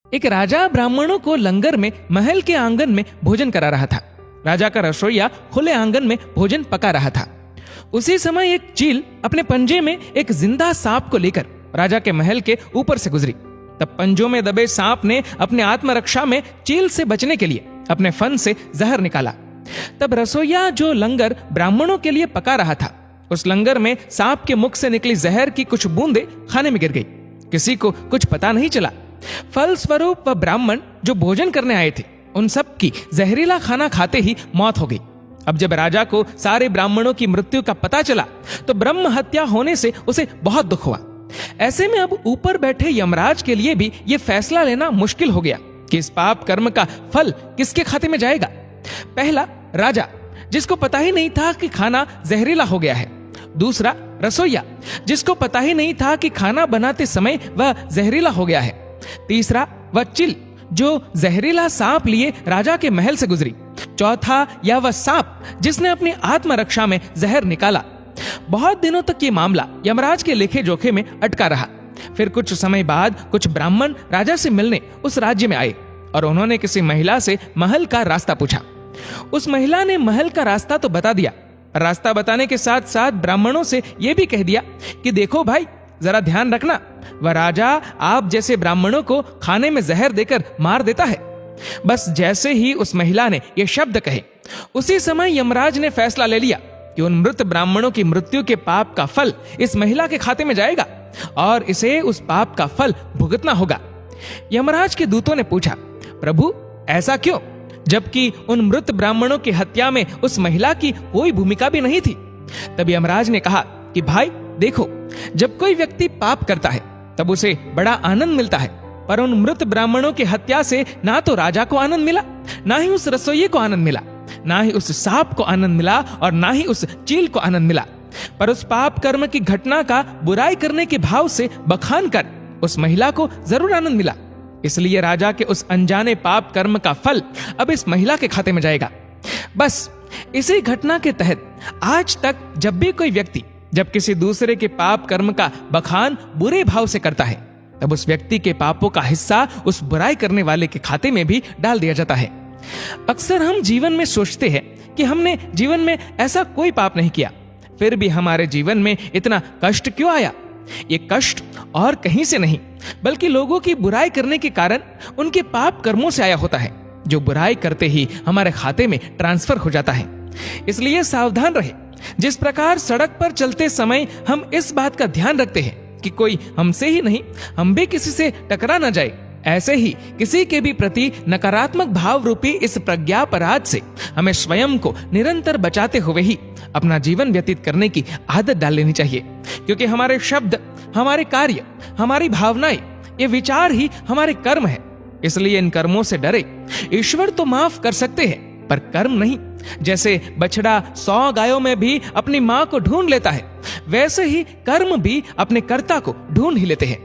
एक राजा ब्राह्मणों को लंगर में महल के आंगन में भोजन करा रहा था। राजा का रसोइया खुले आंगन में भोजन पका रहा था। उसी समय एक चील अपने पंजे में एक जिंदा सांप को लेकर राजा के महल के ऊपर से गुजरी। तब पंजों में दबे सांप ने अपने आत्मरक्षा में चील से बचने के लिए अपने फन से जहर निकाला। तब रसोइया जो लंगर ब्राह्मणों के लिए पका रहा था, उस लंगर में सांप के मुख से निकली जहर की कुछ बूंदें खाने में गिर गई। किसी को कुछ पता नहीं चला। फलस्वरूप वह ब्राह्मण जो भोजन करने आए थे, उन सब की जहरीला खाना खाते ही मौत हो गई। अब जब राजा को सारे ब्राह्मणों की मृत्यु का पता चला तो ब्रह्म हत्या होने से उसे बहुत दुख हुआ। ऐसे में अब ऊपर बैठे यमराज के लिए भी यह फैसला लेना मुश्किल हो गया कि इस पाप कर्म का फल किसके खाते में जाएगा। पहला, राजा जिसको पता ही नहीं था कि खाना जहरीला हो गया है। दूसरा, रसोइया जिसको पता ही नहीं था कि खाना बनाते समय वह जहरीला हो गया है। तीसरा, वह चिल जो जहरीला सांप लिए राजा के महल से गुजरी। चौथा, या वह सांप जिसने अपनी आत्मरक्षा में जहर निकाला। बहुत दिनों तक ये मामला यमराज के लेखे जोखे में अटका रहा। फिर कुछ समय बाद कुछ ब्राह्मण राजा से मिलने उस राज्य में आए और उन्होंने किसी महिला से महल का रास्ता पूछा। उस महिला ने महल का रास्ता तो बता दिया। रास्ता बताने के साथ साथ ब्राह्मणों से यह भी कह दिया कि देखो भाई, जरा ध्यान रखना, वह राजा आप जैसे ब्राह्मणों को खाने में जहर देकर मार देता है। बस जैसे ही उस महिला ने यह शब्द कहे, उसी समय यमराज ने फैसला ले लिया कि उन मृत ब्राह्मणों की मृत्यु के पाप का फल इस महिला के खाते में जाएगा और इसे उस पाप का फल भुगतना होगा। यमराज के दूतों ने पूछा, प्रभु ऐसा क्यों, जबकि उन मृत ब्राह्मणों की हत्या में उस महिला की कोई भूमिका भी नहीं थी। तब यमराज ने कहा कि भाई देखो, जब कोई व्यक्ति पाप करता है तब उसे बड़ा आनंद मिलता है, पर उन मृत ब्राह्मणों की हत्या से ना तो राजा को आनंद मिला, ना ही उस रसोइये को आनंद मिला, ना ही उस सांप को आनंद मिला और ना ही उस चील को आनंद मिला। पर उस पाप कर्म की घटना का बुराई करने के भाव से बखान कर उस महिला को जरूर आनंद मिला। इसलिए राजा के उस अनजाने पाप कर्म का फल अब इस महिला के खाते में जाएगा। बस इसी घटना के तहत आज तक जब भी कोई व्यक्ति जब किसी दूसरे के पाप कर्म का बखान बुरे भाव से करता है, तब उस व्यक्ति के पापों का हिस्सा उस बुराई करने वाले के खाते में भी डाल दिया जाता है। अक्सर हम जीवन में सोचते हैं कि हमने जीवन में ऐसा कोई पाप नहीं किया, फिर भी हमारे जीवन में इतना कष्ट क्यों आया। ये कष्ट और कहीं से नहीं, बल्कि लोगों की बुराई करने के कारण उनके पाप कर्मों से आया होता है, जो बुराई करते ही हमारे खाते में ट्रांसफर हो जाता है। इसलिए सावधान रहे। जिस प्रकार सड़क पर चलते समय हम इस बात का ध्यान रखते हैं कि कोई हमसे ही नहीं, हम भी किसी से टकरा न जाए, ऐसे ही किसी के भी प्रति नकारात्मक भाव रूपी इस प्रज्ञापराध से हमें स्वयं को निरंतर बचाते हुए ही अपना जीवन व्यतीत करने की आदत डाल लेनी चाहिए। क्योंकि हमारे शब्द, हमारे कार्य, हमारी भावनाएं, ये विचार ही हमारे कर्म है। इसलिए इन कर्मों से डरे। ईश्वर तो माफ कर सकते हैं, पर कर्म नहीं। जैसे बछड़ा 100 गायों में भी अपनी मां को ढूंढ लेता है, वैसे ही कर्म भी अपने कर्ता को ढूंढ ही लेते हैं।